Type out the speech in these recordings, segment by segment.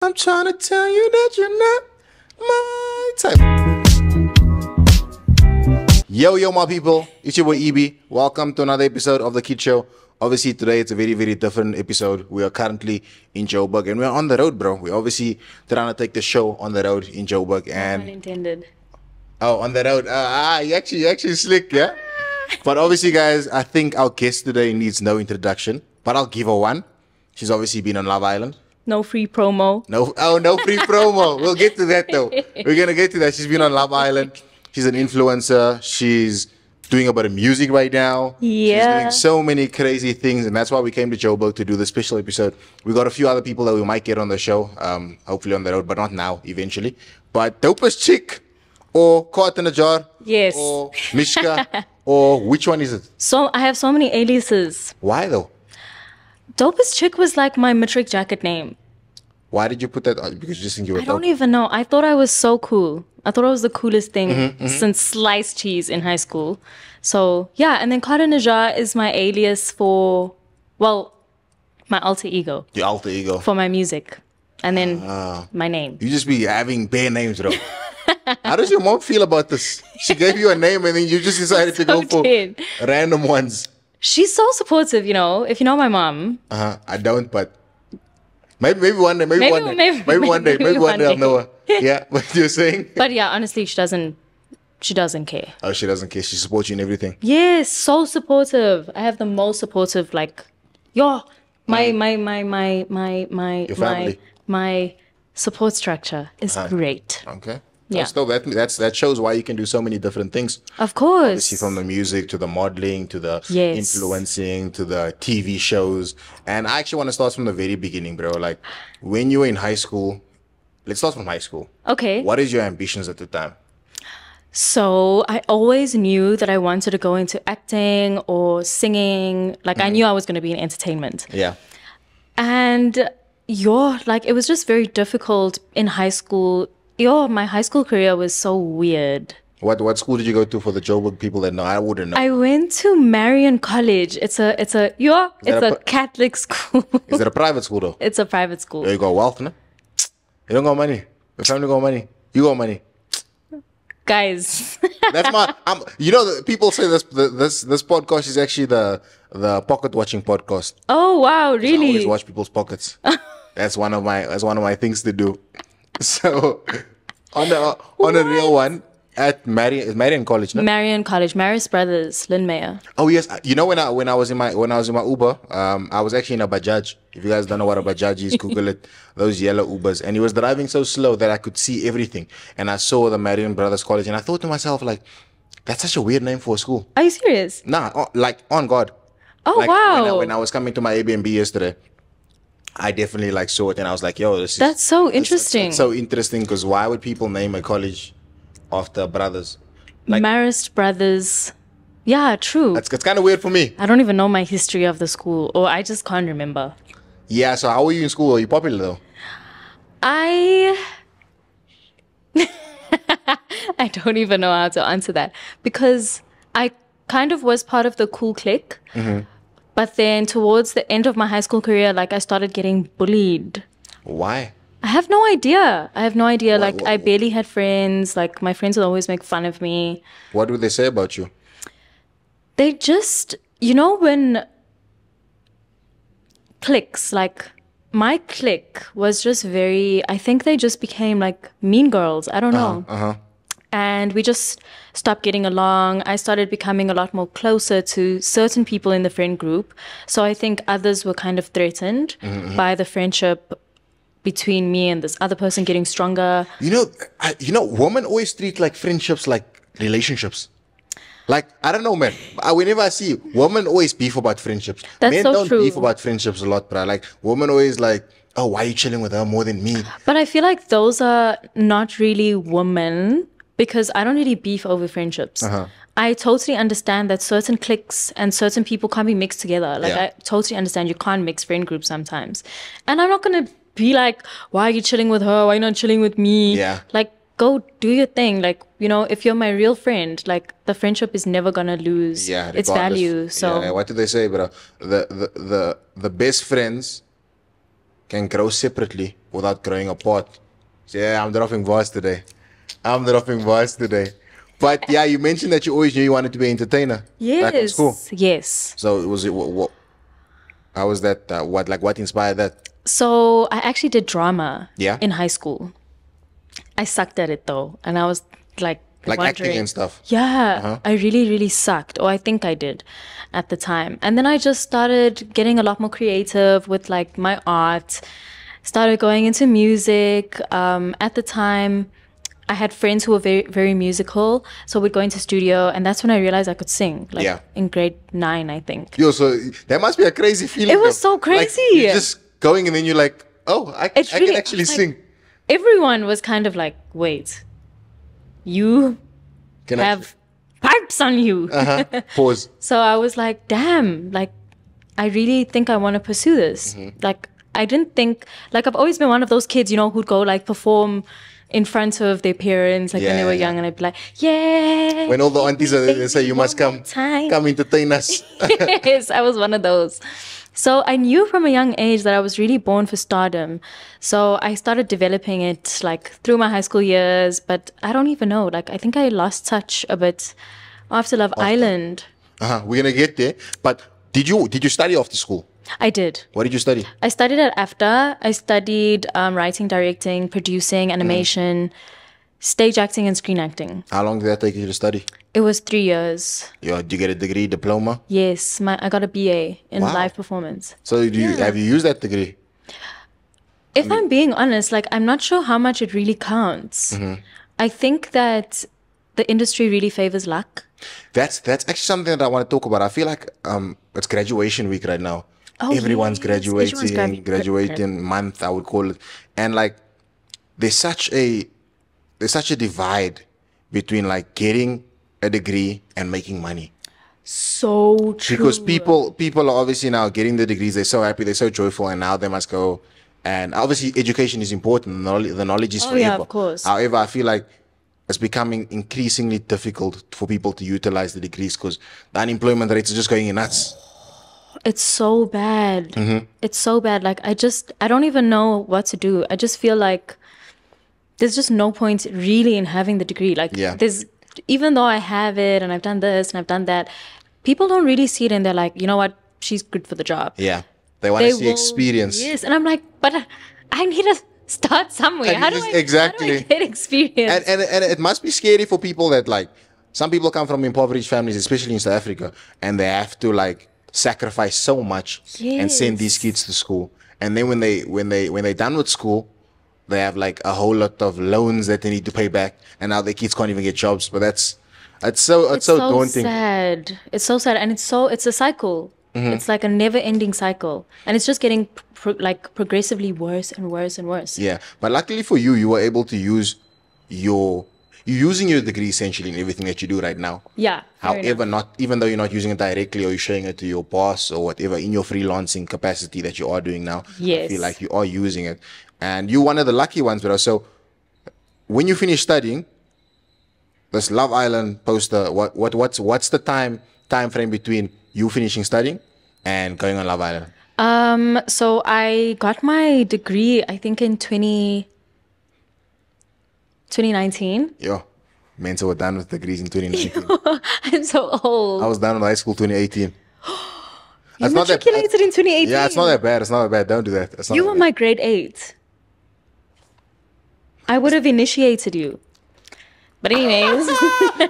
I'm trying to tell you that you're not my type. Yo, my people. It's your boy EB. Welcome to another episode of The Kid Show. Obviously, today it's a very, very different episode. We are currently in Joburg and we're on the road, bro. We're obviously trying to take the show on the road in Joburg. And unintended. Oh, on the road. You actually slick, yeah? But obviously, guys, I think our guest today needs no introduction. But I'll give her one. She's obviously been on Love Island. No free promo. No free promo. We'll get to that though. We're gonna get to that. She's been on Love Island. She's an influencer. She's doing a bit of music right now. Yeah. She's doing so many crazy things, and that's why we came to Joburg to do this special episode. We got a few other people that we might get on the show, hopefully on the road, but not now, eventually. But Dopest Chick, or Caught in a Jar, Yes. or Mishka, or which one is it? So I have so many aliases. Why though? Dopest Chick was like my matric jacket name. Why did you put that on? Because you just think you were I don't even know. I thought I was so cool. I thought I was the coolest thing since sliced cheese in high school. So yeah, and then Caught in a Jar is my alias for, well, my alter ego. Your alter ego. For my music. And then my name. You just be having bare names, bro. How does your mom feel about this? She gave you a name and then you just decided to go for random ones. She's so supportive, you know. If you know my mom. I don't, but maybe one day, maybe one day I'll know her. Yeah, what you're saying? But yeah, honestly, she doesn't care. Oh, she doesn't care. She supports you in everything. Yes, so supportive. I have the most supportive, like, my support structure is great. Okay. Yeah. Still, that shows why you can do so many different things. Of course. Obviously, from the music to the modeling to the Yes. influencing to the TV shows. And I actually want to start from the very beginning, bro. Like, when you were in high school, let's start from high school. Okay. What is your ambitions at the time? So I always knew that I wanted to go into acting or singing. Like, I knew I was going to be in entertainment. Yeah. And it was just very difficult in high school. My high school career was so weird. What school did you go to for the Joburg people that know? I wouldn't know. I went to Marion College. It's a Catholic school. Is it a private school though? It's a private school. You got wealth, no? You don't got money. Your family got money. You got money. Guys. That's my. People say this podcast is actually the pocket watching podcast. Oh wow, I really? always watch people's pockets. That's one of my things to do. So on a real one at Marion College, no? Marion College, Marist Brothers, Lynn Mayer. Oh yes, when I was in my Uber, I was actually in a Bajaj. If you guys don't know what a Bajaj is, Google it. Those yellow Ubers, and he was driving so slow that I could see everything. And I saw the Marion Brothers College, and I thought to myself, like, that's such a weird name for a school. Are you serious? Nah, like on God. Oh like, wow! When I was coming to my Airbnb yesterday, I definitely saw it and I was like, yo, that's so interesting. It's so interesting because why would people name a college after brothers? Like, Marist Brothers. Yeah, true. It's kind of weird for me. I don't even know my history of the school, or I just can't remember. Yeah, so how were you in school? Are you popular though? I don't even know how to answer that because I kind of was part of the cool clique. But then towards the end of my high school career, like, I started getting bullied. Why? I have no idea. Like, I barely had friends. Like, my friends would always make fun of me. What would they say about you? They just, when cliques, like, my clique was just I think they just became like mean girls. I don't know. And we just stopped getting along. I started becoming a lot more closer to certain people in the friend group. So I think others were kind of threatened by the friendship between me and this other person getting stronger. Women always treat like friendships like relationships. Like, I don't know, man. Whenever I see women always beef about friendships. That's Men so don't true. beef about friendships a lot, bro. Like, women always like, oh, why are you chilling with her more than me? But I feel like those are not really women. Because I don't really beef over friendships. I totally understand that certain cliques and certain people can't be mixed together. Like, I totally understand you can't mix friend groups sometimes. And I'm not going to be like, why are you chilling with her? Why are you not chilling with me? Yeah. Like, go do your thing. Like, if you're my real friend, like, the friendship is never going to lose its value. So what do they say, bro? The best friends can grow separately, without growing apart. So, yeah, I'm dropping bars today. I'm dropping bars today. But yeah, you mentioned that you always knew you wanted to be an entertainer. Back in school. Yes. So was it what how was that? What inspired that? So I actually did drama Yeah. in high school. I sucked at it though. And I was like Like acting wondering, and stuff. yeah, I really, really sucked. Or I think I did at the time. And then I just started getting a lot more creative with like my art, started going into music. At the time, I had friends who were very, very musical. So we'd go into studio, and that's when I realized I could sing, like Yeah. in grade 9, I think. Yo, so that must be a crazy feeling. It was though. so crazy. Like, you're just going and then you're like, oh, I It's can really- actually like- sing. Everyone was kind of like, wait, you Can I have pipes on you. pause? So I was like, damn, like, I really think I want to pursue this. Like, I didn't think, like, I've always been one of those kids, you know, who'd go like perform in front of their parents, like when they Yeah, were yeah. young, and I'd be like, yeah. When all the aunties are there, they say you must come time. entertain us. Yes, I was one of those. So I knew from a young age that I was really born for stardom. So I started developing it like through my high school years, but I don't even know. Like I think I lost touch a bit after Love Island. We're gonna get there. But did you study after school? I did. What did you study? I studied at AFTA. I studied writing, directing, producing, animation, stage acting, and screen acting. How long did that take you to study? It was 3 years. Yeah, did you get a degree, diploma? Yes, I got a BA in Wow. live performance. So have you used that degree? If I'm being honest, like I'm not sure how much it really counts. I think that the industry really favors luck. That's actually something that I want to talk about. I feel like it's graduation week right now. Oh, Everyone's yes. graduating, Everyone's graduating month, I would call it. And like there's such a divide between like getting a degree and making money. So true. Because people are obviously now getting the degrees, they're so happy, they're so joyful, and now they must go. And obviously education is important, the knowledge is forever. yeah, of course. However, I feel like it's becoming increasingly difficult for people to utilize the degrees because the unemployment rates are just going nuts. It's so bad. It's so bad. Like I don't even know what to do. I just feel like there's just no point really in having the degree. Like Yeah. even though I have it and I've done this and I've done that, people don't really see it and they're like, you know what, she's good for the job. Yeah, they want to see will- experience. Yes, and I'm like, but I need to start somewhere. And you How do just- I exactly. get experience? And it must be scary for people that like some people come from impoverished families, especially in South Africa, and they have to like sacrifice so much and send these Yes. kids to school. And then when they're done with school, they have like a whole lot of loans that they need to pay back, and now their kids can't even get jobs. But it's so daunting. Sad. It's so sad, and it's a cycle. It's like a never-ending cycle, and it's just getting progressively worse and worse and worse. Yeah, but luckily for you, you were able to use you're using your degree essentially in everything that you do right now. Yeah. fair enough. However, even though you're not using it directly or you're showing it to your boss or whatever in your freelancing capacity that you are doing now, I Yes. feel like you are using it. And you're one of the lucky ones, bro. So when you finish studying, this Love Island poster, what's the time frame between you finishing studying and going on Love Island? So I got my degree, I think in 2019. Yo, men so were done with degrees in 2019. I'm so old. I was done with high school 2018. You That's not that- matriculated in 2018. Yeah, it's not that bad. It's not that bad. Don't do that. It's not You that were bad. my grade 8. I would have initiated you. But anyways,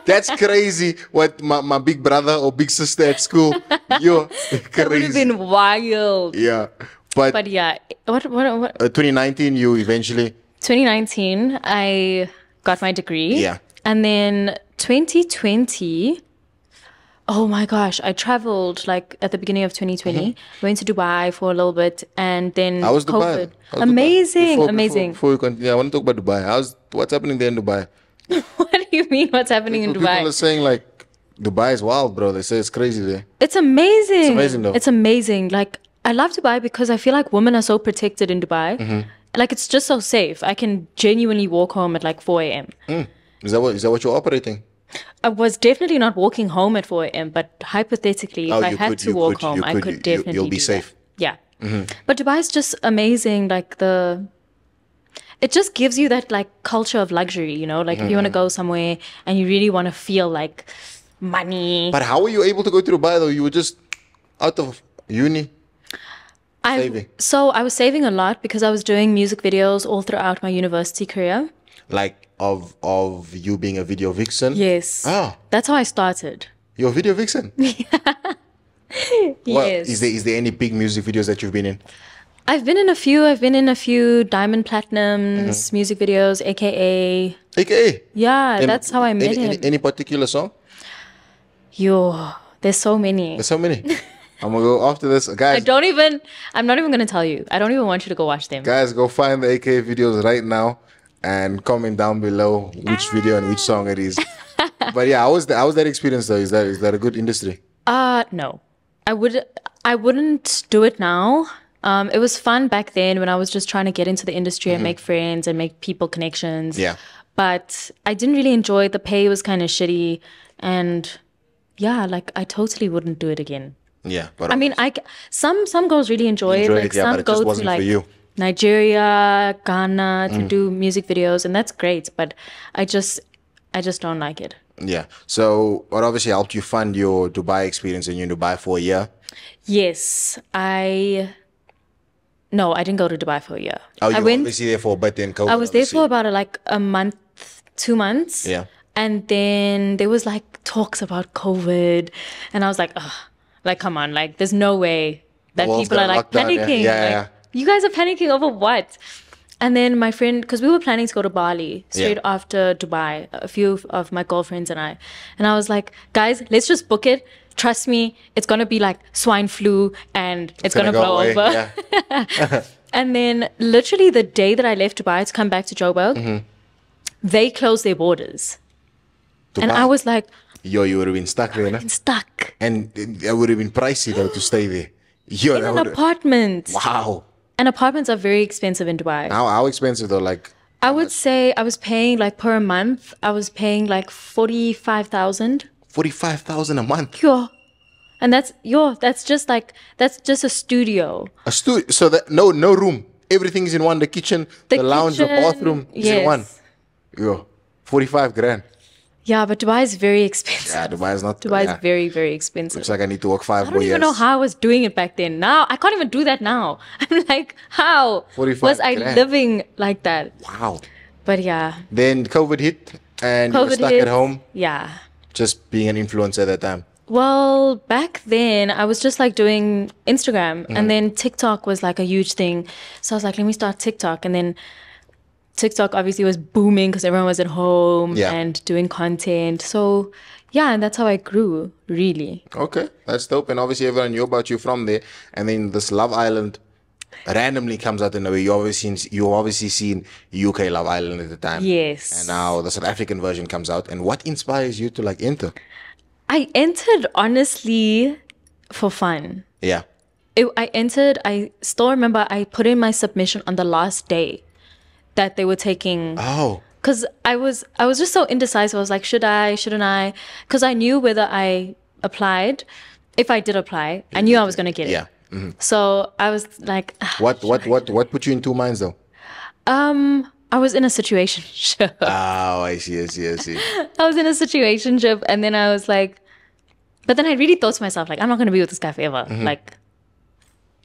That's crazy. What my big brother or big sister at school, you're it would have crazy. been wild. Yeah, but But yeah, what 2019, you eventually. 2019, I got my degree. Yeah. And then 2020, oh my gosh, I traveled like at the beginning of 2020, went to Dubai for a little bit, and then How was Dubai? COVID. How was Dubai? Amazing, amazing. Before we continue, I want to talk about Dubai. What's happening there in Dubai? What do you mean? What's happening in People Dubai? are saying like Dubai is wild, bro. They say it's crazy there. It's amazing. It's amazing, though. It's amazing. Like I love Dubai because I feel like women are so protected in Dubai. Like it's just so safe. I can genuinely walk home at like 4 a.m. Is that what you're operating? I was definitely not walking home at 4 a.m. But hypothetically, Oh, if I you had could- to you walk could- home, you I could- could you- definitely you'll be do that. safe. Yeah. But Dubai is just amazing. Like it just gives you that like culture of luxury, you know, like if you want to go somewhere and you really want to feel like money. But how were you able to go to Dubai though? You were just out of uni. Saving. So I was saving a lot because I was doing music videos all throughout my university career. Like of you being a video vixen? Yes. Oh. That's how I started. You're a video vixen? Well, Yes. is there any big music videos that you've been in? I've been in a few. I've been in a few Diamond Platinums music videos, aka. AKA? Yeah, that's how I met him. Any particular song? Yo, there's so many. There's so many. I'm gonna go after this. Guys, I'm not even gonna tell you. I don't even want you to go watch them. guys, go find the AKA videos right now and comment down below which video and which song it is. But yeah, how was that experience though? Is that a good industry? No. I wouldn't do it now. It was fun back then when I was just trying to get into the industry and make friends and make people connections. Yeah. But I didn't really enjoy it. The pay was kind of shitty. And yeah, like I totally wouldn't do it again. Yeah. But I mean, some girls really enjoy it. Like yeah, some but it go just to wasn't for like you. Nigeria, Ghana to do music videos, and that's great. But I just don't like it. Yeah. So what obviously helped you fund your Dubai experience and you're in Dubai for a year? Yes, No, I didn't go to Dubai for a year. Oh, you I were went. obviously there for, but then COVID. I was there obviously. for about like a month, 2 months. Yeah. And then there was like talks about COVID, and I was like, ugh, like come on, like there's no way that world's people are gonna like lock down, yeah. panicking. Yeah, like, yeah. You guys are panicking over what? And then my friend, because we were planning to go to Bali straight Yeah. after Dubai, a few of my girlfriends and I was like, guys, let's just book it. Trust me, it's gonna be like swine flu and it's gonna go blow away, over. yeah. And then literally the day that I left Dubai to come back to Joburg, they closed their borders. And Dubai. I was like, Yo, you would have been stuck there, no? I'm stuck And it would have been pricey though to stay there. Yo, in that an would apartment. wow. And apartments are very expensive in Dubai. How expensive though? Like I would say I was paying like per month, I was paying like 45,000. 45,000 a month. Yo. And that's just a studio. A studio. So that no room. Everything is in one. The kitchen, the lounge, the kitchen, bathroom is in one. yes. Yo, 45 grand. Yeah, but Dubai is very expensive. Yeah, Dubai is not. Dubai yeah. is very, very expensive. Looks like I need to work 5 I more don't years. even know how I was doing it back then. Now I can't even do that now. I'm like, how 45 was I grand. living like that? Wow. But yeah, Then COVID hit and you were COVID stuck hit. at home, Yeah. just being an influencer at that time. Well, back then I was just like doing Instagram and then TikTok was like a huge thing. So I was like, let me start TikTok. And then TikTok obviously was booming because everyone was at home Yeah. and doing content. So yeah, and that's how I grew, really. Okay, that's dope. And obviously everyone knew about you from there. And then this Love Island randomly comes out in a way. You obviously seen UK Love Island at the time. Yes. And now the South African version comes out. And what inspires you to like enter? I entered honestly for fun. Yeah. I still remember I put in my submission on the last day that they were taking. Oh. Because I was just so indecisive. I was like, should I, shouldn't I? Because I knew whether I applied. If I did apply, I knew I was going to get it. Yeah. Mhm. So I was like, What put you in two minds though? I was in a situationship. Oh, I see. I was in a situationship, and then I was like, but then I really thought to myself, like, I'm not going to be with this guy forever. Like,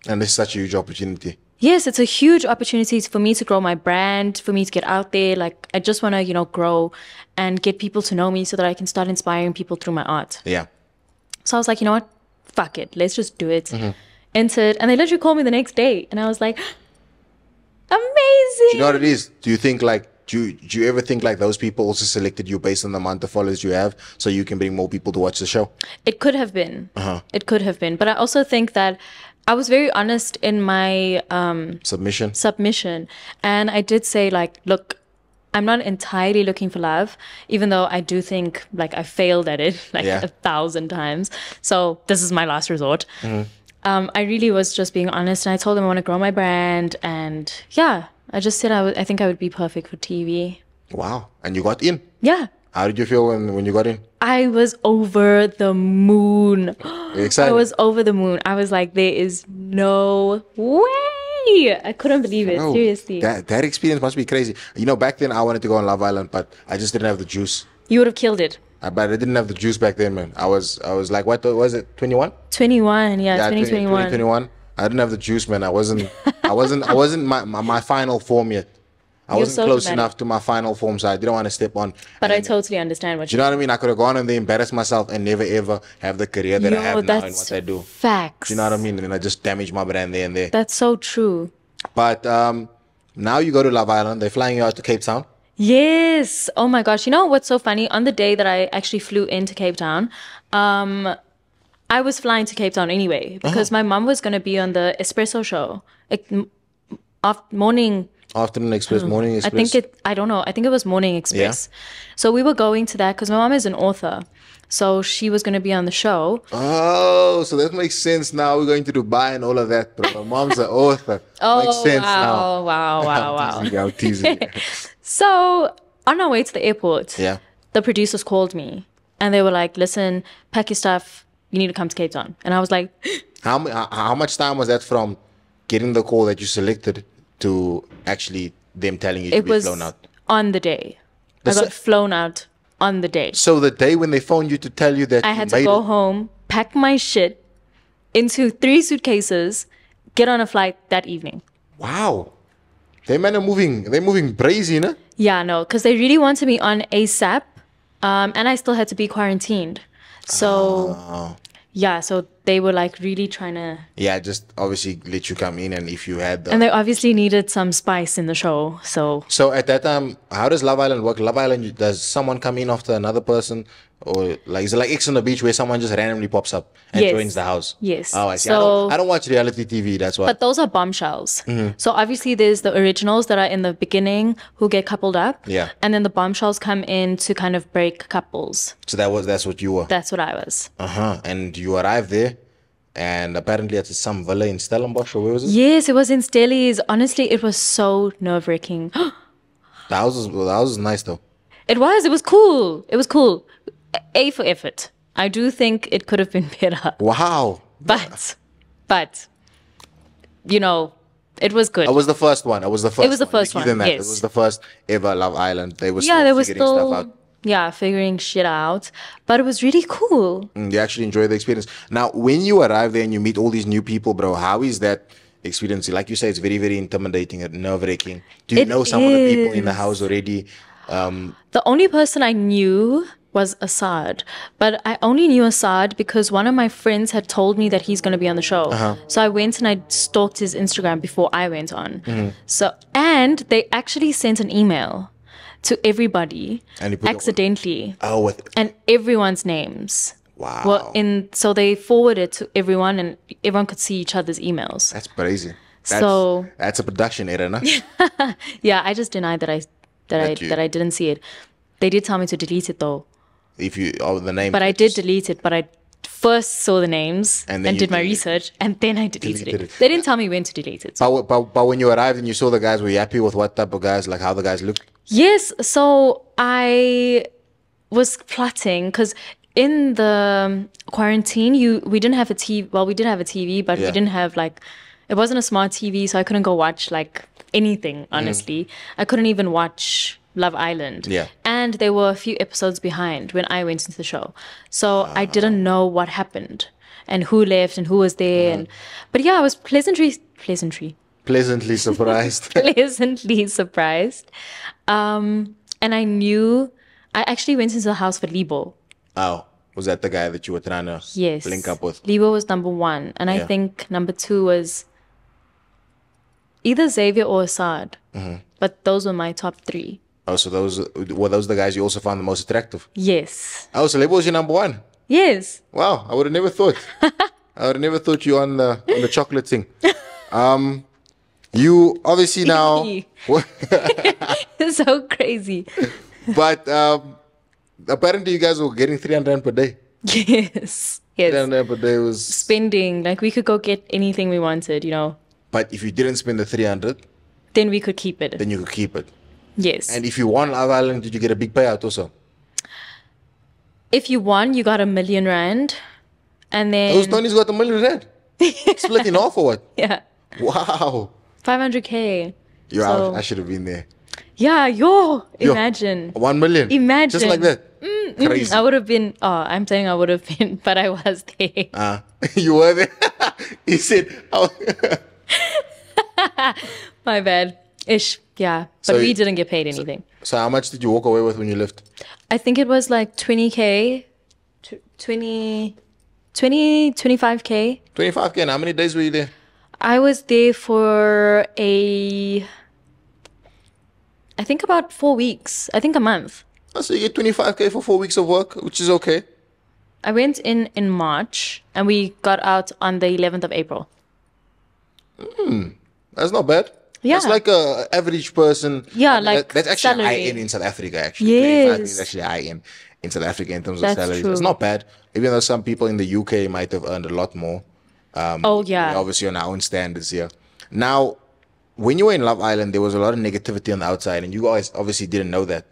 And this is such a huge opportunity. yes, it's a huge opportunity for me to grow my brand, for me to get out there. Like, I just want to, grow and get people to know me so that I can start inspiring people through my art. Yeah. So I was like, you know what? Fuck it. Let's just do it. Entered. And they literally called me the next day. And I was like, amazing. You know what it is? Do you think like, do you ever think like those people also selected you based on the amount of followers you have so you can bring more people to watch the show? It could have been. It could have been. But I also think that I was very honest in my submission. And I did say, like, look, I'm not entirely looking for love, even though I do think, like, I failed at it, like, Yeah. 1,000 times. So this is my last resort. I really was just being honest. And I told them I want to grow my brand. And, yeah, I just said I think I would be perfect for TV. Wow. And you got in. Yeah. How did you feel when you got in? I was over the moon. You excited? I was over the moon. I was like, there is no way. I couldn't believe it. Bro, Seriously. that experience must be crazy. You know, back then I wanted to go on Love Island, but I just didn't have the juice. You would have killed it. But I didn't have the juice back then, man. I was like, what was it? 21? 21, yeah, 2021. 2021. I didn't have the juice, man. I wasn't my final form yet. I wasn't so close dramatic. enough to my final form, so I didn't want to step on. But I And totally understand what do you know what I mean? I could have gone and they embarrassed myself and never ever have the career that I have now in that's what I do. facts. Do you know what I mean? And then I just damaged my brand there and there. That's so true. But now you go to Love Island. They're flying you out to Cape Town. Yes. Oh my gosh. You know what's so funny? On the day that I actually flew into Cape Town, I was flying to Cape Town anyway because my mom was going to be on the espresso show. Like, morning. Afternoon Express, Morning Express. I don't know. I think it was Morning Express. So we were going to that because my mom is an author. So she was going to be on the show. Oh, so that makes sense now. We're going to Dubai and all of that, bro. My mom's an author. Makes sense now. Wow. I'm teasing you. So on our way to the airport, Yeah. the producers called me and they were like, listen, pack your stuff. You need to come to Cape Town. And I was like, How much time was that from getting the call that you selected to actually them telling you to it be was flown out? on the day. I got flown out on the day. So the day when they phoned you to tell you that I you had to made go it, home, pack my shit into 3 suitcases, get on a flight that evening. wow. They're moving brazy, no? Yeah, no, because they really wanted me on ASAP, and I still had to be quarantined. So, yeah, so they were like really trying to, Yeah, just obviously let you come in, and if you had and they obviously needed some spice in the show. So at that time, how does Love Island work? Love Island, does someone come in after another person? Or like, is it like X on the Beach where someone just randomly pops up and Yes. joins the house? Yes. Oh, I see. So- I don't watch reality TV, that's why. but those are bombshells. Mm-hmm. So obviously there's the originals that are in the beginning who get coupled up. Yeah. And then the bombshells come in to kind of break couples. So that's what you were. That's what I was. And you arrived there, and apparently it's some villa in Stellenbosch, or where was it? Yes, it was in Stellies. Honestly, it was so nerve-wracking. The house was nice though. It was cool. It was cool. A for effort. I do think it could have been better. Wow. But, you know, it was good. It was the first one. It was the first. It was the first Even one, that. yes. It was the first ever Love Island. They were Yeah, still they were figuring stuff still, out. yeah, figuring shit out. But it was really cool. You actually enjoy the experience. Now, when you arrive there and you meet all these new people, bro, how is that experience? Like you say, it's very, very intimidating and nerve-wracking. Do you It know some of the people in the is. house already? The only person I knew was Assad. But I only knew Assad because one of my friends had told me that he's going to be on the show. So I went and I stalked his Instagram before I went on. And they actually sent an email to everybody And you put it- accidentally. Oh, And everyone's names. wow. Well, so they forwarded to everyone and everyone could see each other's emails. That's crazy. That's a production error, no? Yeah, I just denied that you- I didn't see it. They did tell me to delete it though. If you, the name. But I did delete it, but I first saw the names And and, then you did my deleted it. research and then I deleted Deleted it. it. They didn't tell me when to delete it. But when you arrived and you saw the guys, were you happy with what type of guys, like how the guys looked? Yes, so I was plotting because in the quarantine, we didn't have a TV. Well, we did have a TV, but Yeah. we didn't have it wasn't a smart TV, so I couldn't go watch anything, honestly. I couldn't even watch Love Island. Yeah. And they were a few episodes behind when I went into the show. So I didn't know what happened and who left and who was there. But yeah, I was pleasantly Pleasantly surprised. pleasantly surprised. And I actually went into the house for Libo. Oh, was that the guy that you were trying to Yes. link up with? Libo was number 1. And I Yeah. think number 2 was either Xavier or Assad. But those were my top 3. Oh, so were those the guys you also found the most attractive? Yes. Oh, so Lebo was your number 1. Yes. Wow, I would have never thought. I would have never thought you on the chocolate thing. You obviously now, It's so crazy. but apparently you guys were getting 300 rand per day. Yes. 300 rand per day was. Spending, we could go get anything we wanted, But if you didn't spend the 300, Then we could keep it. then you could keep it. Yes. And if you won Love Island, did you get a big payout also? If you won, you got R1 million. And then Those Tony's got 1 million rand. Split in half or what? yeah. Wow. 500K. Yo, So- I should have been there. Yeah, Yo, imagine. 1 million. Imagine. Just like that. Crazy. I would have been, I'm saying I would have been, but I was there. You were there. He said, oh. My bad. Ish. Yeah. But So we you- didn't get paid anything. So how much did you walk away with when you left? I think it was like 20K, 25K. 25K. And how many days were you there? I was there for I think about 4 weeks. I think a month. Oh, so you get 25K for 4 weeks of work, which is okay. I went in March and we got out on the 11th of April. That's not bad. Yeah. That's like a average person. Yeah, I mean, like that's actually salary. high end in South Africa. Actually, Yes. 25 is actually high end in South Africa in terms of That's salaries. true. It's not bad, even though some people in the UK might have earned a lot more. Oh, yeah. We're obviously on our own standards here. Now, when you were in Love Island, there was a lot of negativity on the outside, and you guys obviously didn't know that.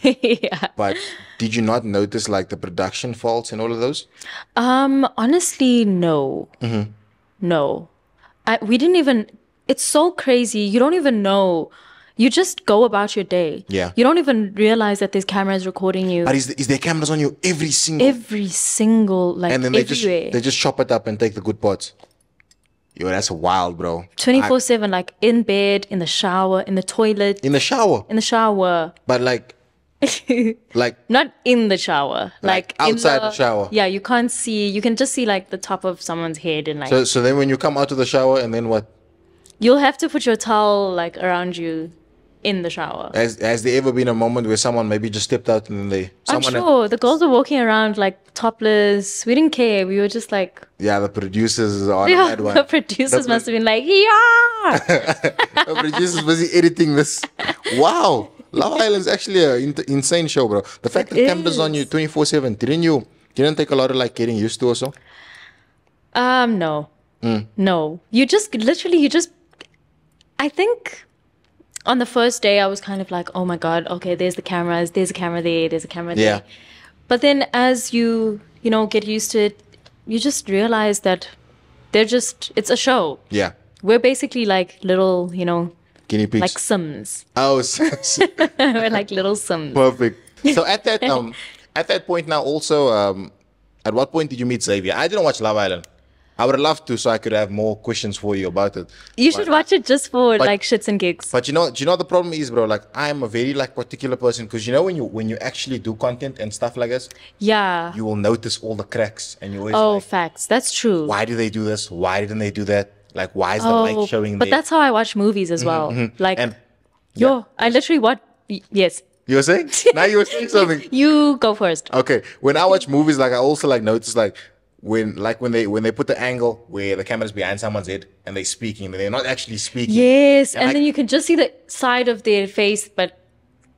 Yeah. But did you not notice like the production faults and all of those? Honestly, no. Mm-hmm. No. We didn't even, it's so crazy. You don't even know. You just go about your day. Yeah. You don't even realize that there's cameras recording you. But is there cameras on you every single? Like And then everywhere. they just chop it up and take the good parts. Yo, that's wild, bro. 24/7, like in bed, in the shower, in the toilet, In the shower, in the shower. but like Not in the shower. Like in outside the shower. Yeah, you can't see. You can just see like the top of someone's head and like so then when you come out of the shower and then what? you'll have to put your towel like around you in the shower. Has there ever been a moment where someone maybe just stepped out and then I'm someone sure the girls were walking around like topless. We didn't care. We were just like, yeah, the producers are on yeah, that one. the producers The must have been like, yeah. The producers busy editing this. Wow. Love Island's actually an insane show, bro. The fact that cameras on you 24/7, didn't take a lot of like getting used to also? No. No. You just literally, I think on the first day I was kind of like, oh my God, okay, there's the cameras, there's a camera there, there's a camera there. Yeah. But then as you get used to it, you just realize that it's a show. Yeah. We're basically like little, Guinea pigs. like Sims. Oh, We're like little Sims. perfect. So at that point now also, at what point did you meet Xavier? I didn't watch Love Island. I would have loved to, so I could have more questions for you about it. You should watch it just for like shits and gigs. But do you know what the problem is, bro? Like I'm a very like particular person because when you actually do content and stuff like this, Yeah. you will notice all the cracks and you always Oh, like, facts. That's true. why do they do this? Why didn't they do that? Like why is the light showing But there? that's how I watch movies as well. Like, And I literally watch. Yes. you were saying? Now you were saying something. You go first. Okay. When I watch movies, like I also like notice like when they put the angle where the camera's behind someone's head and they're speaking, and they're not actually speaking. Yes, and like- then you can just see the side of their face, but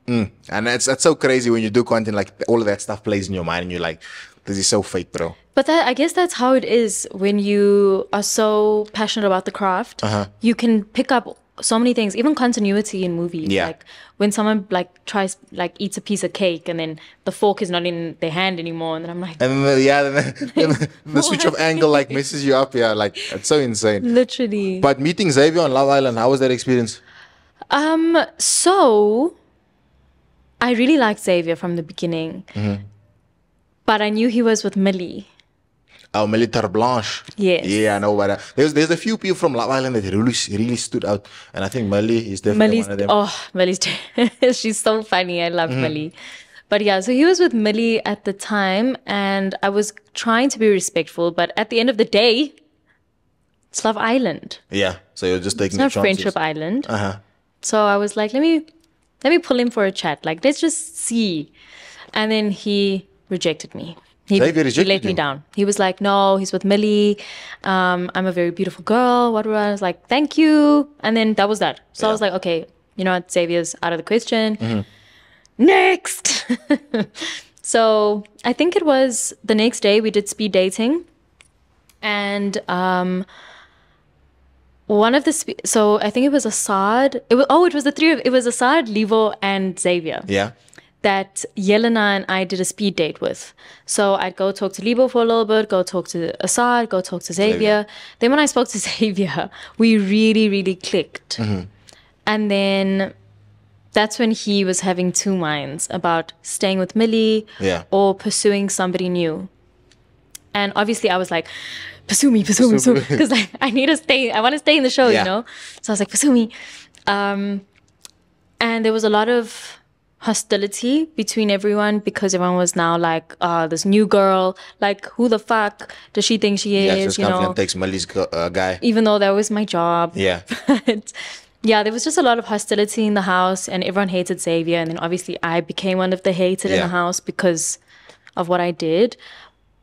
And that's so crazy when you do content, like all of that stuff plays in your mind and you're like, this is so fake, bro. I guess that's how it is when you are so passionate about the craft. You can pick up so many things, even continuity in movies. Yeah. Like when someone like tries like eats a piece of cake and then the fork is not in their hand anymore, and then I'm like, And then the switch of angle like messes you up. Yeah, like it's so insane. literally. But meeting Xavier on Love Island, how was that experience? So I really liked Xavier from the beginning, but I knew he was with Millie. Oh, Militaire Blanche. Yes. Yeah, I know about that. There's a few people from Love Island that really stood out, and I think Millie is definitely one of them. Millie's she's so funny. I love Millie. But yeah, so he was with Millie at the time, and I was trying to be respectful, but at the end of the day, it's Love Island. Yeah, so you're just taking It's not your chances. Friendship Island. So I was like, let me pull him for a chat. Like, let's just see. And then he rejected me. He Xavier rejected let me you? down. He was like, no, he's with Millie. I'm a very beautiful girl. I was like, thank you. And then that was that. So I was like, okay, you know what? Xavier's out of the question. Next. So I think it was the next day we did speed dating. And one of the so I think it was Assad. It was the three of it was Assad, Levo, and Xavier. Yeah. that Yelena and I did a speed date with. So I'd go talk to Libo for a little bit, go talk to Assad, go talk to Xavier. Then when I spoke to Xavier, we really, really clicked. And then that's when he was having two minds about staying with Millie or pursuing somebody new. And obviously I was like, pursue me. Because I need to stay. I want to stay in the show, you know? So I was like, pursue me. And there was a lot of hostility between everyone because everyone was now like, this new girl, like, who the fuck does she think she is? Just comes and takes Millie's guy. Even though that was my job. Yeah. But yeah, there was just a lot of hostility in the house and everyone hated Xavier. And then obviously I became one of the hated in the house because of what I did.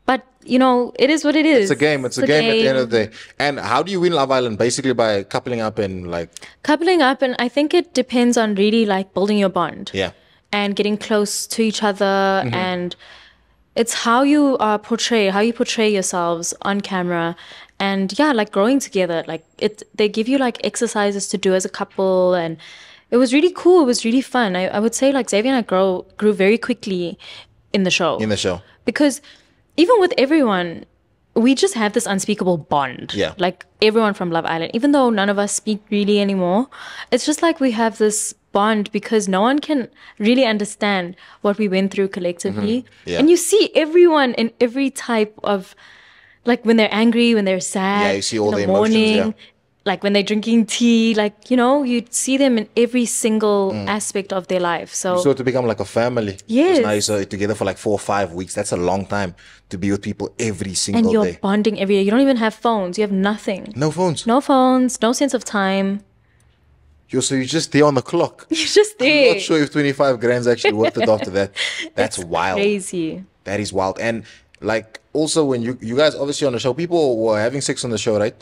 But, you know, it is what it is. It's a game. It's a game at the end of the day. And how do you win Love Island? Basically by coupling up and like... Coupling up, and I think it depends on really like building your bond. Yeah. And getting close to each other. And it's how you portray yourselves on camera. And yeah, like growing together. Like they give you like exercises to do as a couple. And it was really cool. It was really fun. I would say like Xavier and I grew very quickly in the show. Because... even with everyone, we just have this unspeakable bond. Yeah. Like everyone from Love Island, even though none of us speak really anymore, it's just like we have this bond because no one can really understand what we went through collectively. And you see everyone in every type of, like when they're angry, when they're sad. Yeah, you see all the morning, emotions, like when they're drinking tea, like, you know, you see them in every single aspect of their life. So you sort of become like a family. Yes. Now you're together for like 4 or 5 weeks. That's a long time to be with people every single and you're day. bonding every day. You don't even have phones. You have nothing. No phones. No phones. No sense of time. You're just there on the clock. You're just there. I'm not sure if 25 grand's actually worth it after that. That's wild. Crazy. That is wild. And like also when you guys obviously on the show, people were having sex on the show, right?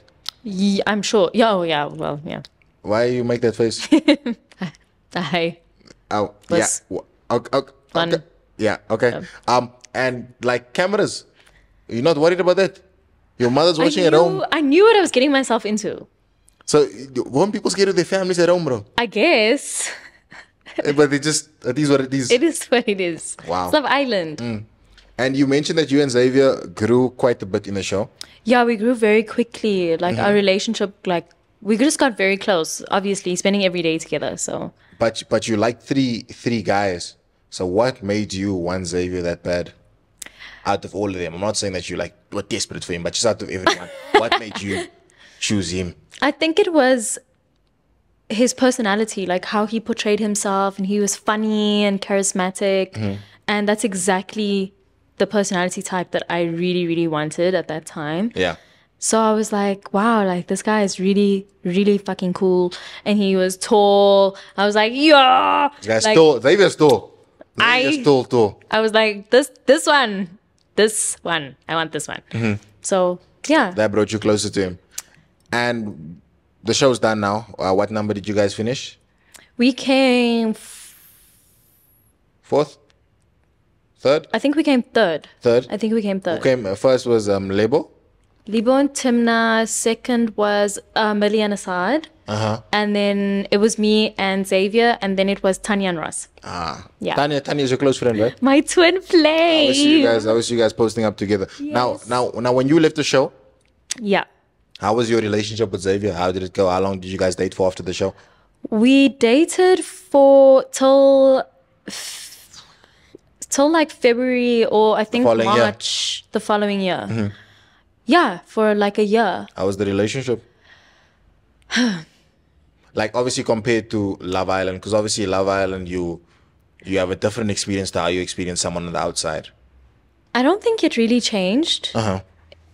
Yeah, I'm sure. Yeah, oh, yeah. Well, yeah. Why you make that face? I Oh, was yeah. Okay. Yeah, okay. And like cameras, you're not worried about that? Your mother's watching at home. I knew what I was getting myself into. So weren't people scared of their families at home, bro? I guess. But it is what it is. It is what it is. Wow. It's Love Island. And you mentioned that you and Xavier grew quite a bit in the show. Yeah, we grew very quickly. Like our relationship, like we just got very close. Obviously, spending every day together. So. But you like three guys. So what made you want Xavier that bad? Out of all of them, I'm not saying that you like were desperate for him, but just out of everyone, what made you choose him? I think it was his personality, like how he portrayed himself, and he was funny and charismatic, and that's exactly the personality type that I really, really wanted at that time. Yeah. So I was like, wow, like this guy is really, really fucking cool. And he was tall. I was like, yeah. This guy's like, tall. Xavier's tall. Xavier's tall. I was like, this one. I want this one. So, yeah. That brought you closer to him. And the show's done now. What number did you guys finish? We came... Fourth? Third? I think we came third. Third? I think we came third. Who came first was Lebo. Libo and Timna. Second was Millie and Assad. And then it was me and Xavier. And then it was Tanya and Ross. Yeah. Tanya's your close friend, right? My twin flame. I wish you guys posting up together. Yes. Now, when you left the show, yeah. how was your relationship with Xavier? How did it go? How long did you guys date for after the show? We dated till like February or I think March the following year. Yeah, for like a year. How was the relationship? Like obviously compared to Love Island, because obviously Love Island you have a different experience to how you experience someone on the outside. I don't think it really changed.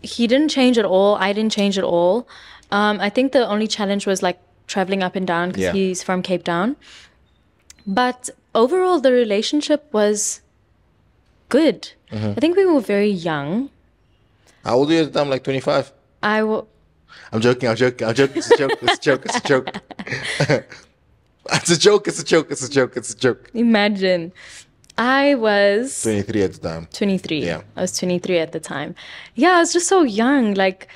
He didn't change at all. I didn't change at all. I think the only challenge was like traveling up and down because he's from Cape Town. But overall, the relationship was good. I think we were very young. How old were you at the time? Like 25? I'm joking. It's a joke. It's a joke. It's a joke. It's a joke. Imagine. I was 23 at the time. 23. Yeah. I was 23 at the time. Yeah, I was just so young. Like,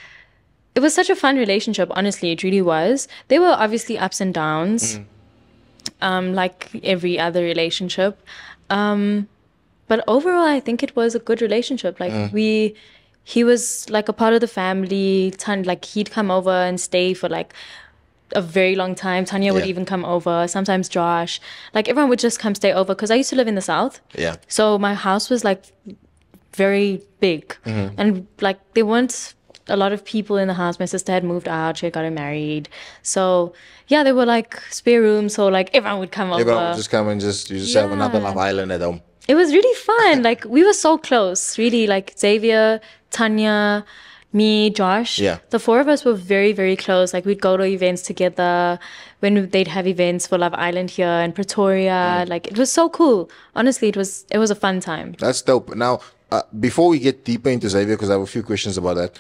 it was such a fun relationship. Honestly, it really was. There were obviously ups and downs. like every other relationship. But overall, I think it was a good relationship. Like he was like a part of the family. Like he'd come over and stay for like a very long time. Tanya would Yeah. even come over. Sometimes Josh. Like everyone would just come stay over because I used to live in the South. Yeah. So my house was like very big, and like there weren't a lot of people in the house. My sister had moved out. She had gotten married. So yeah, there were like spare rooms. So like everyone would come over. Everyone would just come and you just have another Yeah. Love Island at home. It was really fun. Like we were so close, really. Like Xavier, Tanya, me, Josh. Yeah. The four of us were very, very close. Like we'd go to events together when they'd have events for Love Island here in Pretoria. Like it was so cool. Honestly, it was a fun time. That's dope. Now, before we get deeper into Xavier, because I have a few questions about that,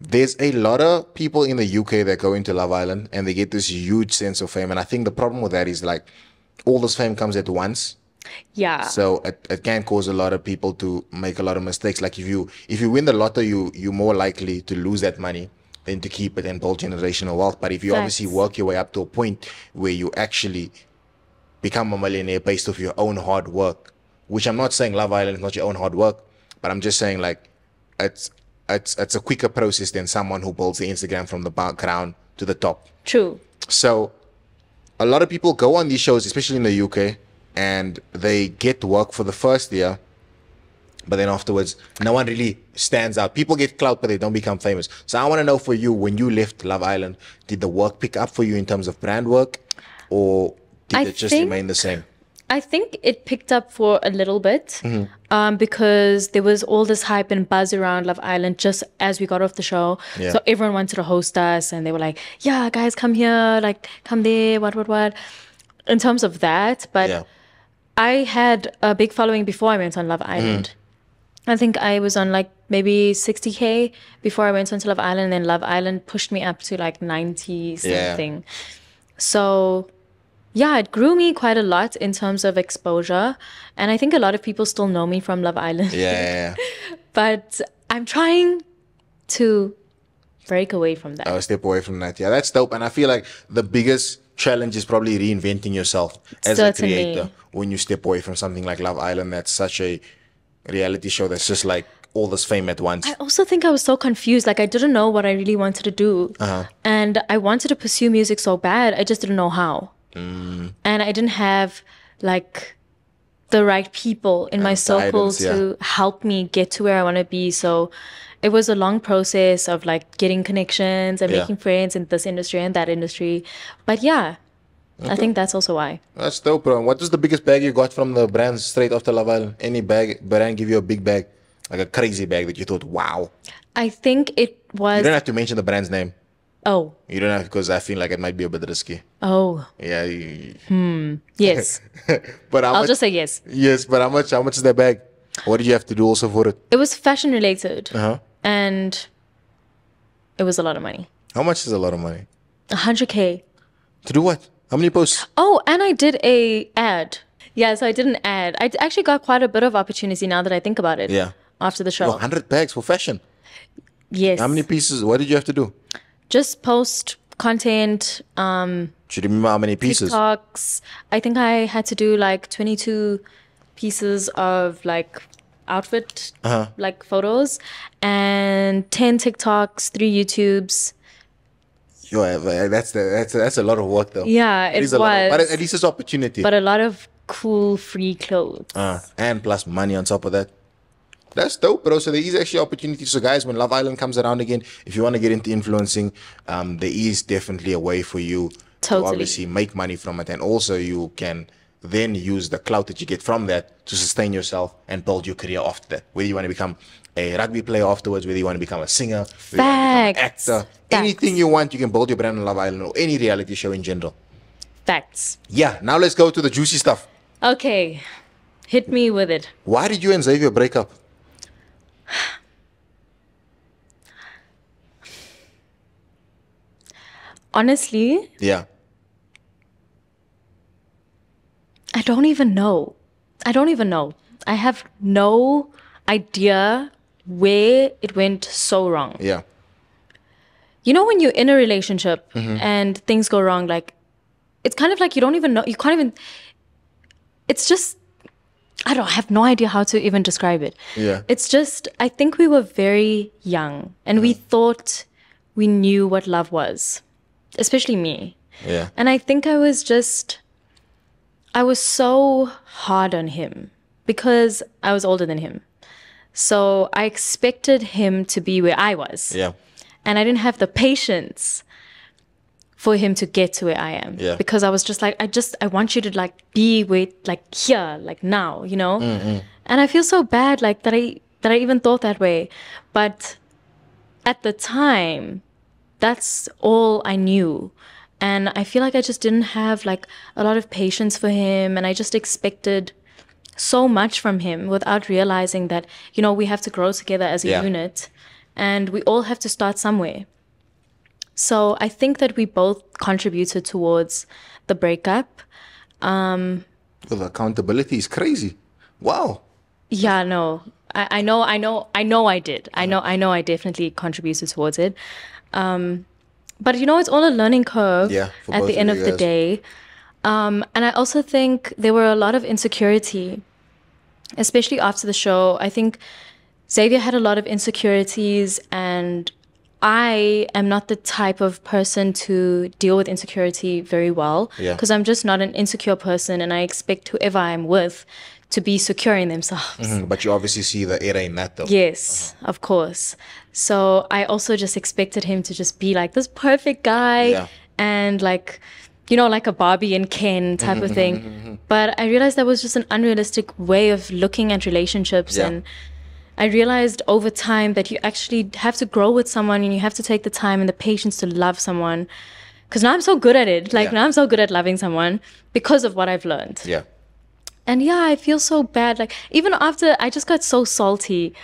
there's a lot of people in the UK that go into Love Island and they get this huge sense of fame. And I think the problem with that is like all this fame comes at once. Yeah. So it can cause a lot of people to make a lot of mistakes. Like if you win the lotto, you're more likely to lose that money than to keep it and build generational wealth. But if you obviously Facts. work your way up to a point where you actually become a millionaire based off your own hard work, which I'm not saying Love Island is not your own hard work, but I'm just saying like it's a quicker process than someone who builds the Instagram from the background to the top. True. So a lot of people go on these shows, especially in the UK, and they get work for the first year, but then afterwards, no one really stands out. People get clout, but they don't become famous. So I want to know for you, when you left Love Island, did the work pick up for you in terms of brand work, or did it just remain the same? I think it picked up for a little bit because there was all this hype and buzz around Love Island just as we got off the show. Yeah. So everyone wanted to host us and they were like, yeah, guys, come here, like, come there, what. In terms of that, but Yeah. I had a big following before I went on Love Island. I think I was on like maybe 60K before I went on to Love Island, and then Love Island pushed me up to like 90 something. So yeah, it grew me quite a lot in terms of exposure. And I think a lot of people still know me from Love Island. Yeah. But I'm trying to break away from that. Step away from that. Yeah, that's dope. And I feel like the biggest challenge is probably reinventing yourself as Certainly. a creator when you step away from something like Love Island. That's such a reality show that's just like all this fame at once. I also think I was so confused. Like I didn't know what I really wanted to do. And I wanted to pursue music so bad. I just didn't know how. And I didn't have like the right people in my circle guidance, yeah. to help me get to where I want to be. So it was a long process of like getting connections and Yeah. making friends in this industry and that industry. But yeah, I think that's also why. That's dope, bro. What was the biggest bag you got from the brands straight after Love Island? Any brand give you a big bag, like a crazy bag that you thought, wow? I think it You was, don't have to mention the brand's name. oh, You don't have, because I feel like it might be a bit risky. oh, Yeah. yes. But how I'll much? just say yes. Yes, but how much is that bag? What did you have to do also for it? It was fashion related. Uh-huh. And it was a lot of money. How much is a lot of money? 100K. To do what? How many posts? Oh, and I did a ad. Yeah, so I did an ad. I actually got quite a bit of opportunity now that I think about it. Yeah. After the show. 100 bags for fashion. Yes. How many pieces? What did you have to do? Just post content, Do you remember how many pieces? TikToks. I think I had to do like 22 pieces of like outfit, like photos, and 10 TikToks, 3 YouTubes. Yo, that's a lot of work though. Yeah, it is a lot of- was. but at least it's opportunity. But a lot of cool free clothes. And plus money on top of that. That's dope, bro. So there is actually opportunity. So guys, when Love Island comes around again, if you want to get into influencing, there is definitely a way for you Totally. to obviously make money from it. And also you can then use the clout that you get from that to sustain yourself and build your career after that. Whether you want to become a rugby player afterwards, whether you want to become a singer, whether you want to become an Facts. actor, anything you want, you can build your brand on Love Island or any reality show in general. Facts. Yeah, now let's go to the juicy stuff. Okay. Hit me with it. Why did you and Xavier break up? Honestly, Yeah. I don't even know. I have no idea where it went so wrong. Yeah. You know, when you're in a relationship and things go wrong, like it's kind of like you don't even know, you can't even, it's just, I have no idea how to even describe it. Yeah. It's just, I think we were very young and we thought we knew what love was, especially me. Yeah. And I think I was so hard on him because I was older than him. So I expected him to be where I was. Yeah. And I didn't have the patience for him to get to where I am. Yeah. Because I was just like, I want you to like be with like here, like now, you know? And I feel so bad like that I even thought that way. But at the time, that's all I knew. And I feel like I just didn't have like a lot of patience for him. And I just expected so much from him without realizing that, you know, we have to grow together as a unit and we all have to start somewhere. So I think that we both contributed towards the breakup. Well, the accountability is crazy. Wow. Yeah, no, I know I did. I know I definitely contributed towards it. But you know, it's all a learning curve at the end of the day. And I also think there were a lot of insecurity, especially after the show. I think Xavier had a lot of insecurities, and I am not the type of person to deal with insecurity very well because I'm just not an insecure person, and I expect whoever I'm with to be secure in themselves. But you obviously see the error in that though. Yes, of course. So I also just expected him to just be like this perfect guy and like, you know, like a Barbie and Ken type of thing. But I realized that was just an unrealistic way of looking at relationships. And I realized over time that you actually have to grow with someone and you have to take the time and the patience to love someone. Because now I'm so good at it. Like now I'm so good at loving someone because of what I've learned. Yeah. And yeah, I feel so bad. Like even after I just got so salty.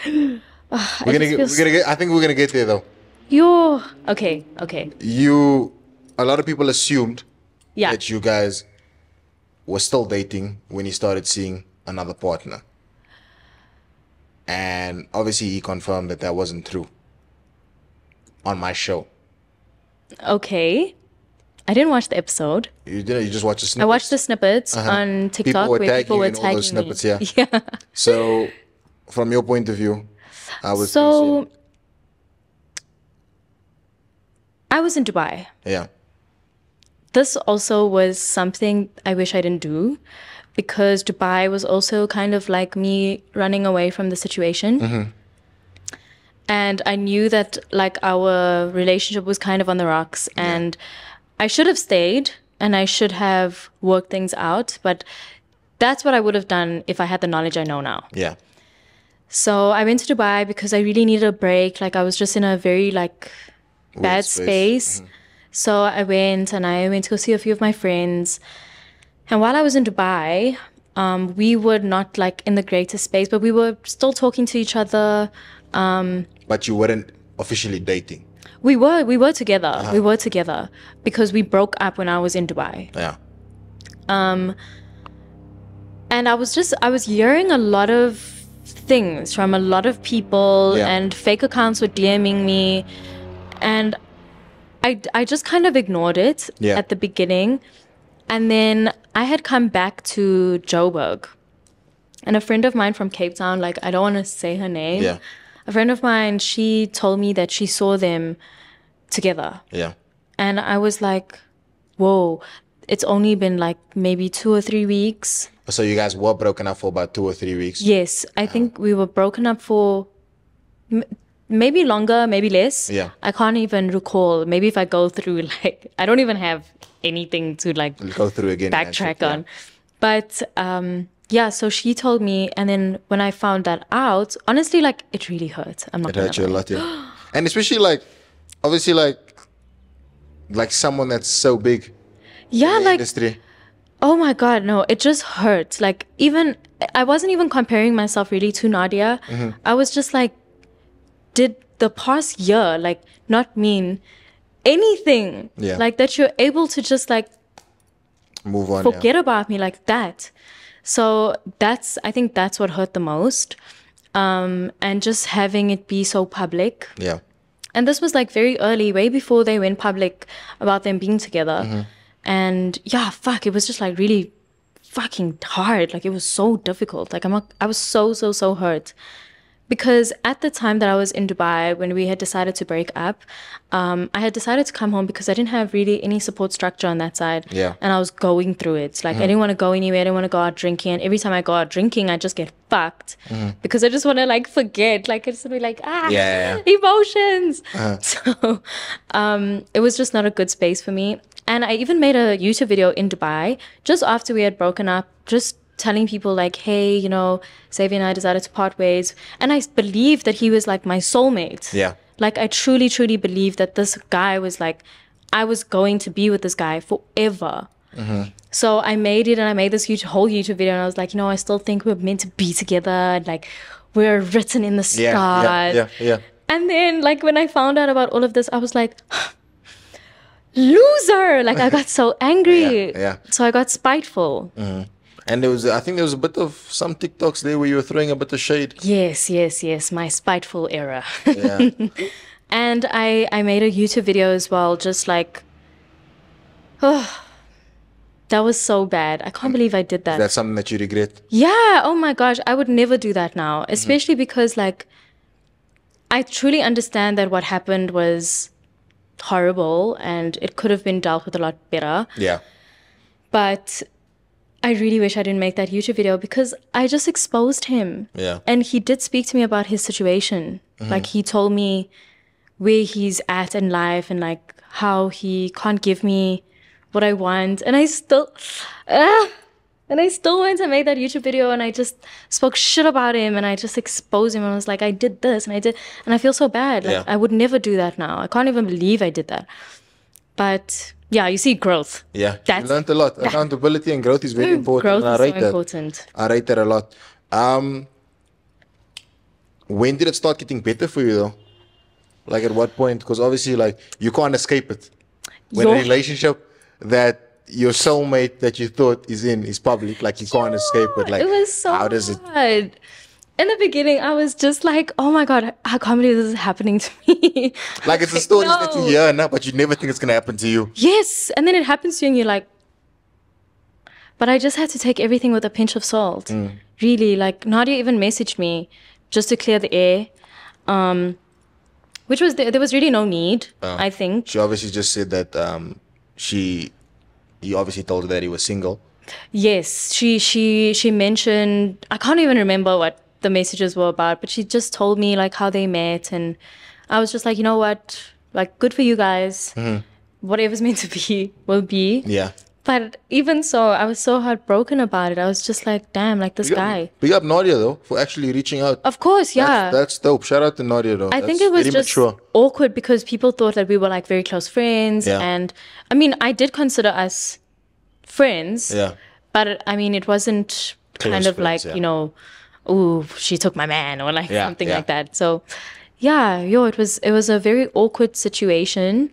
I think we're gonna get there though. Okay. A lot of people assumed Yeah. that you guys were still dating when you started seeing another partner. And obviously he confirmed that wasn't true on my show. Okay. I didn't watch the episode. You didn't? You just watched the snippets? I watched the snippets on TikTok where people were tagging those snippets, me. Yeah. So, from your point of view, I was in Dubai. Yeah. This also was something I wish I didn't do because Dubai was also kind of like me running away from the situation. And I knew that like our relationship was kind of on the rocks and I should have stayed and I should have worked things out, but that's what I would have done if I had the knowledge I know now. Yeah. So I went to Dubai because I really needed a break. Like I was just in a very like bad space. So I went to go see a few of my friends. And while I was in Dubai, we were not like in the greatest space, but we were still talking to each other. But you weren't officially dating? We were together. We were together because we broke up when I was in Dubai. Yeah. And I was hearing a lot of things from a lot of people and fake accounts were DMing me. And I just kind of ignored it at the beginning. And then I had come back to Joburg. And a friend of mine from Cape Town, like I don't want to say her name. Yeah. A friend of mine, she told me that she saw them together. Yeah. And I was like, whoa, it's only been like maybe 2 or 3 weeks. So you guys were broken up for about 2 or 3 weeks? Yes. I think we were broken up for maybe longer, maybe less. Yeah. I can't even recall. Maybe if I go through, like, I don't even have anything to like go through again, backtrack on. But yeah, so she told me, and then when I found that out, honestly, like it really hurt. I'm not gonna hurt you a lot, yeah. And especially like, obviously like someone that's so big. Yeah, in the like industry. Oh my God, no, it just hurt. Like even I wasn't even comparing myself really to Nadia. I was just like, did the past year like not mean anything? Yeah. Like that you're able to just like move on, forget about me like that. So I think that's what hurt the most. And just having it be so public. Yeah. And this was like very early, way before they went public about them being together. And yeah, fuck, it was just like really fucking hard. Like it was so difficult. Like I was so hurt. Because at the time that I was in Dubai, when we had decided to break up, I had decided to come home because I didn't have really any support structure on that side. Yeah. And I was going through it. Like, I didn't want to go anywhere. I didn't want to go out drinking. And every time I go out drinking, I just get fucked because I just want to, like, forget. Like, I just want to be like, emotions. So it was just not a good space for me. And I even made a YouTube video in Dubai just after we had broken up, just telling people like, hey, you know, Xavier and I decided to part ways. And I believed that he was like my soulmate. Yeah. Like I truly believed that this guy was like, I was going to be with this guy forever. So I made it, and I made this whole YouTube video, and I was like, you know, I still think we're meant to be together. And like we're written in the stars. Yeah. And then like when I found out about all of this, I was like, loser. Like I got so angry. Yeah. So I got spiteful. And I think there was a bit of some TikToks there where you were throwing a bit of shade. Yes. My spiteful era. Yeah. And I made a YouTube video as well, just like, oh, that was so bad. I can't believe I did that. That's something that you regret? Yeah. Oh my gosh. I would never do that now, especially because like, I truly understand that what happened was horrible and it could have been dealt with a lot better. Yeah. But I really wish I didn't make that YouTube video because I just exposed him. Yeah. And he did speak to me about his situation. Like he told me where he's at in life and like how he can't give me what I want. And I still went and made that YouTube video, and I just spoke shit about him, and I just exposed him, and I was like, I did this and I did, and I feel so bad. Like I would never do that now. I can't even believe I did that. But yeah, you see growth. Yeah, you learned a lot. Accountability and growth is very important. Growth is so important. I rate that a lot. When did it start getting better for you though? Like at what point? Because obviously like you can't escape it. When a relationship that your soulmate that you thought is public, like you can't escape it. Like it was so how does it? hard. In the beginning, I was just like, oh my God, I can't believe this is happening to me. Like it's the stories that you hear now, but you never think it's going to happen to you. Yes. And then it happens to you and you're like, but I just had to take everything with a pinch of salt. Really, like Nadia even messaged me just to clear the air. Which was, there was really no need, I think. She obviously just said that you obviously told her that he was single. Yes, she mentioned, I can't even remember what the messages were about, but she just told me like how they met, and I was just like, you know what, like good for you guys. Whatever's meant to be will be. Yeah. But even so, I was so heartbroken about it. I was just like, damn, like this guy. Big up Nadia though for actually reaching out. Of course, yeah. That's dope. Shout out to Nadia though. I think it was just awkward because people thought that we were like very close friends. Yeah. And I mean, I did consider us friends. Yeah. But I mean, it wasn't kind of like, you know, oh, she took my man or like something like that. So yeah, it was a very awkward situation.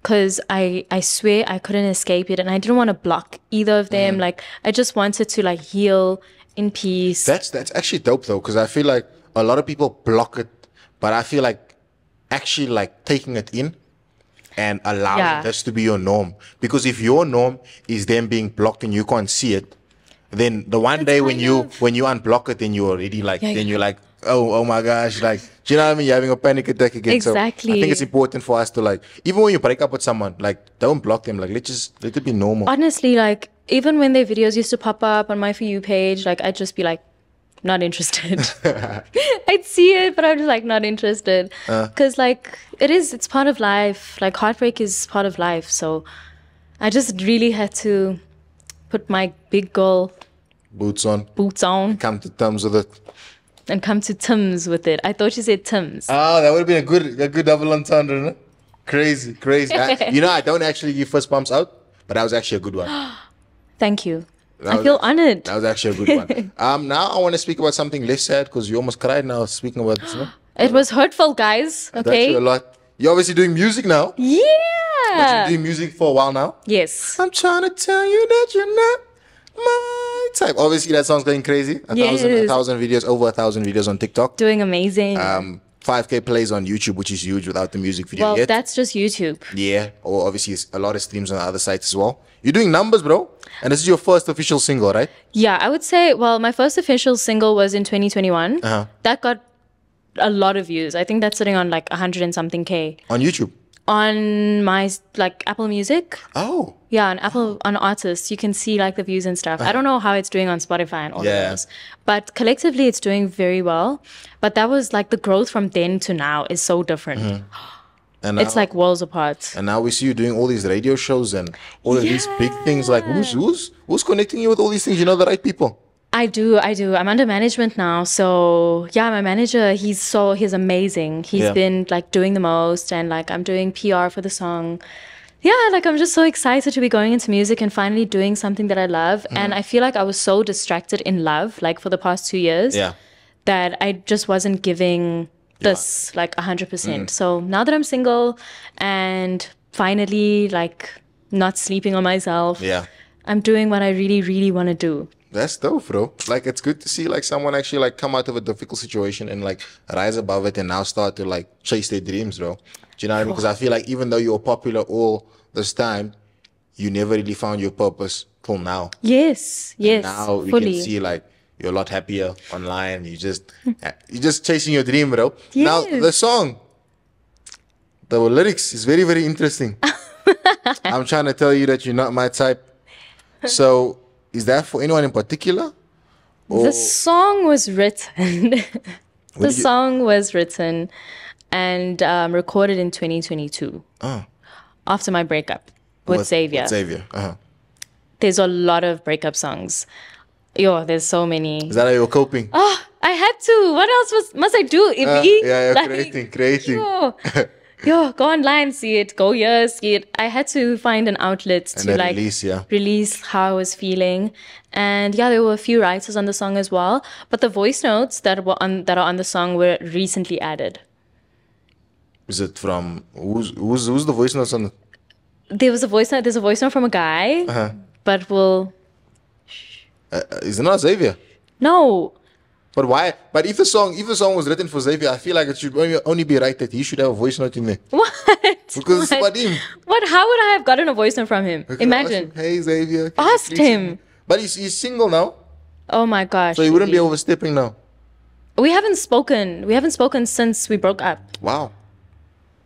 Because I swear I couldn't escape it, and I didn't want to block either of them. Like I just wanted to like heal in peace. That's actually dope though, because I feel like a lot of people block it, but I feel like actually like taking it in and allowing this to be your norm. Because if your norm is them being blocked and you can't see it, then the one day when you unblock it, then you're already like then you're like, oh my gosh, like, do you know what I mean? You're having a panic attack again. Exactly. So I think it's important for us to like, even when you break up with someone, like don't block them. Like let it be normal. Honestly, like even when their videos used to pop up on my For You page, like I'd just be like, not interested. I'd see it, but I'm just like not interested. Because like it's part of life. Like heartbreak is part of life. So I just really had to put my big girl boots on. Come to terms with it. And come to Tim's with it. I thought you said Tim's. Oh, that would have been a good double entendre, no? Crazy. You know, I don't actually give first bumps out, but that was actually a good one. Thank you. I feel honored. That was actually a good one. Now I want to speak about something less sad because you almost cried now speaking about this. No? It was hurtful, guys. Okay. A lot. You're obviously doing music now. Yeah. But you've been doing music for a while now. Yes. I'm trying to tell you that you're not my type. Obviously, that song's going crazy. Over 1,000 videos on TikTok. Doing amazing. 5K plays on YouTube, which is huge without the music video yet. Well, that's just YouTube. Yeah. Or obviously a lot of streams on the other sites as well. You're doing numbers, bro. And this is your first official single, right? Yeah, I would say, well, my first official single was in 2021. That got a lot of views. I think that's sitting on like 100 and something K. On YouTube? On my like Apple Music. Oh. Yeah, on Apple, on Artists, you can see like the views and stuff. I don't know how it's doing on Spotify and all of those. But collectively, it's doing very well. But that was like the growth from then to now is so different. And it's like worlds apart. And now we see you doing all these radio shows and all of these big things. Like, who's connecting you with all these things? You know the right people. I do. I'm under management now. So yeah, my manager, he's amazing. He's been like doing the most, and like I'm doing PR for the song. Yeah, like I'm just so excited to be going into music and finally doing something that I love. And I feel like I was so distracted in love, like for the past 2 years, that I just wasn't giving this like 100%. So now that I'm single and finally like not sleeping on myself, I'm doing what I really, really want to do. That's dope, bro. Like, it's good to see like someone actually like come out of a difficult situation and like rise above it and now start to like chase their dreams, bro. Do you know what I mean? Because I feel like even though you were popular all this time, you never really found your purpose till now. Yes, yes. And now we fully. can see like you're a lot happier online. You're just chasing your dream, bro. Yes. Now the song, the lyrics is very, very interesting. I'm trying to tell you that you're not my type. So is that for anyone in particular? Or? The song was written. The song was written and recorded in 2022. After my breakup with Xavier. There's a lot of breakup songs. Yo, there's so many. Is that how you were coping? Oh, I had to. What else must I do, Ibi? Like, creating. Yo, go online, see it. Go here, see it. I had to find an outlet to like release how I was feeling. And yeah, there were a few writers on the song as well. But the voice notes that are on the song were recently added. Is it from who's the voice notes on? There's a voice note from a guy, but is it not Xavier? No. But why? But if the song was written for Xavier, I feel like it should only be right that he should have a voice note in there. What? Because it's about him. What? How would I have gotten a voice note from him? Imagine. Hey Xavier. Asked him. But he's single now. Oh my gosh. So he wouldn't be overstepping now. We haven't spoken since we broke up. Wow.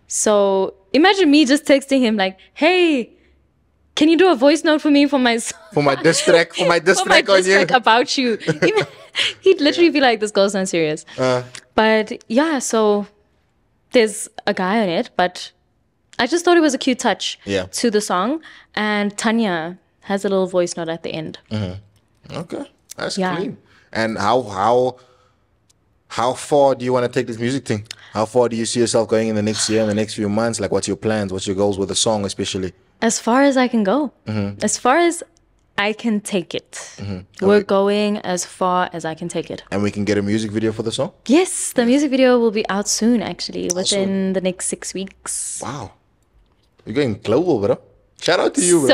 So imagine me just texting him like, "Hey, can you do a voice note for me for my diss track on you about you?" He'd literally be like, "This girl's not serious." But yeah, so there's a guy on it, but I just thought it was a cute touch to the song. And Tanya has a little voice note at the end. Okay, that's clean. And how far do you want to take this music thing? How far do you see yourself going in the next year, in the next few months? Like, what's your plans? What's your goals with the song, especially? As far as I can go. As far as I can take it. We're going as far as I can take it. And we can get a music video for the song? Yes, the music video will be out soon, actually, within the next 6 weeks. Wow. You're going global, bro. Shout out to you, bro.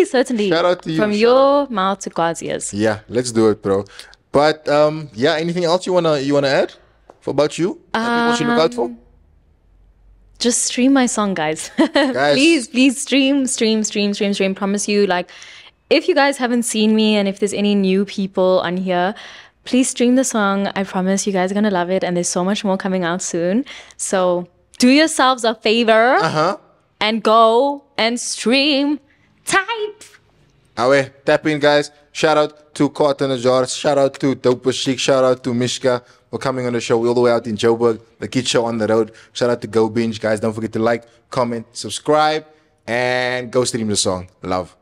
Certainly. Shout out to you. From your mouth to God's ears. Yeah, let's do it, bro. But yeah, anything else you wanna add about you that people should look out for? Just stream my song, guys. Please stream. Promise you, like, if you guys haven't seen me and if there's any new people on here, please stream the song. I promise you guys are gonna love it, and there's so much more coming out soon. So do yourselves a favor and go and stream. Type. Tap in, guys. Shout out to Najar. Shout out to Dope Chic. Shout out to Mishka for coming on the show. We're all the way out in Joburg. The Kid Show on the road. Shout out to Gobinge, guys. Don't forget to like, comment, subscribe, and go stream the song. Love.